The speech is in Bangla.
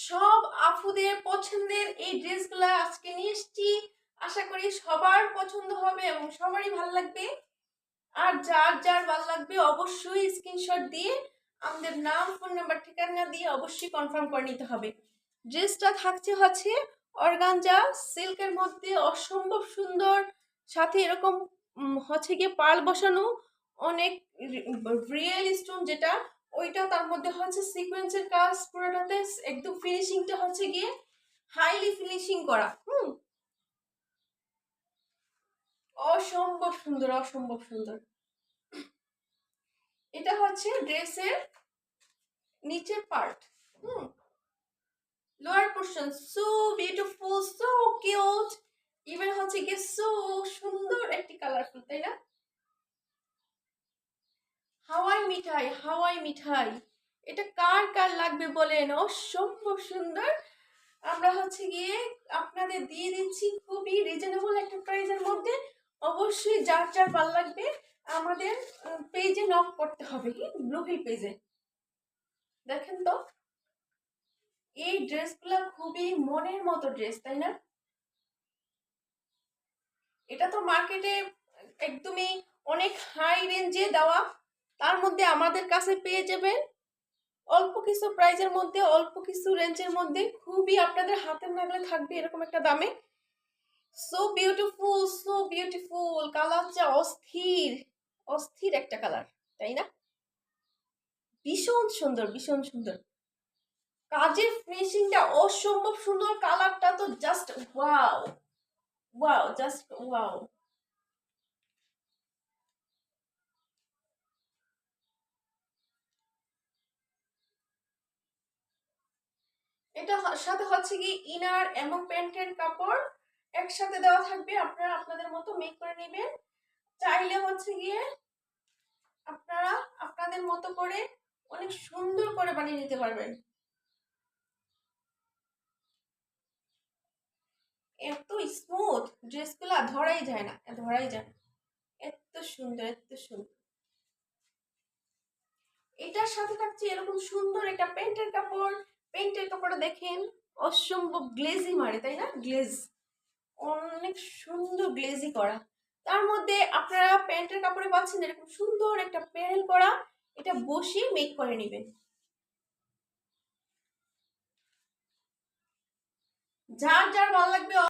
সব আপুদের পছন্দের এই ড্রেসগুলো আজকে নিয়ে এসেছি। আশা করি সবার পছন্দ হবে এবং সবারই ভালো লাগবে। আর যার যার ভালো লাগবে অবশ্যই স্ক্রিনশট দিয়ে আমাদের নাম, ফোন নাম্বার, ঠিকানা দিয়ে অবশ্যই কনফার্ম করে নিতে হবে। ড্রেসটা থাকছে হচ্ছে অর্গানজা সিল্কের মধ্যে, অসম্ভব সুন্দর। সাথে এরকম হচ্ছে গিয়ে পাল বসানো, অনেক রিয়েল স্টোন যেটা, ওইটা তার মধ্যে হচ্ছে সিকোয়েন্সের কাজ পুরোটাতে। একদম ফিনিশিংটা হচ্ছে গিয়ে হাইলি ফিনিশিং করা। অসম্ভব সুন্দর, অসম্ভব সুন্দর। এটা হচ্ছে ড্রেসের নিচের part. Lower portion so beautiful, so cute, even হচ্ছে গিয়ে সো সুন্দর একটি কালারফুল, তাই না? হাওয়াই মিঠাই, হাওয়াই মিঠাই, এটা কার কার লাগবে বলেন? অসম্ভব সুন্দর। আমরা হচ্ছে গিয়ে আপনাদের দিয়ে দিচ্ছি খুবই রিজনেবল একটা প্রাইসের মধ্যে। অবশ্যই যার যার ভালো লাগবে আমাদের পেজে নক করতে হবে, ব্লু হিল পেজে। দেখেন তো এই ড্রেসগুলো খুবই মনের মতো ড্রেস, তাই না? এটা তো মার্কেটে একদমই অনেক হাই রেঞ্জে দেওয়া, তার মধ্যে আমাদের কাছে পেয়ে যাবেন অল্প কিছু প্রাইজের মধ্যে, অল্প কিছু রেঞ্জের মধ্যে, খুবই আপনাদের হাতের নাগালে থাকবে এরকম একটা দামে। সো বিউটিফুল, সো বিউটিফুল, কালারটা অস্থির, অস্থির একটা কালার, তাই না? ভীষণ সুন্দর, ভীষণ সুন্দর। কাজের ফিনিশিংটা অসম্ভব সুন্দর, কালারটা তো just wow, wow, just wow. এটা সাথে হচ্ছে কি ইনার এবং প্যান্টের কাপড় একসাথে দেওয়া থাকবে, আপনারা আপনাদের মতো মেক করে নেবেন। চাইলে হচ্ছে গিয়ে আপনারা আপনাদের মতো করে অনেক সুন্দর করে বানিয়ে নিতে পারবেন। এত স্মুথ ড্রেসগুলা, ধরাই যায় না, ধরাই যায় না, এত সুন্দর, এত সুন্দর। এটার সাথে থাকছে এরকম সুন্দর একটা প্যান্টের কাপড়। প্যান্টের কাপড়টা দেখেন অসম্ভব গ্লেজি মারে, তাই না? গ্লেজ, অনেক সুন্দর গ্লেজি করা। তার মধ্যে আপনারা প্যান্টের কাপড়ে পাচ্ছেন এরকম সুন্দর একটা প্যানেল করা, এটা বসিয়ে মেক করে নেবেন। যার যার ভালো লাগবে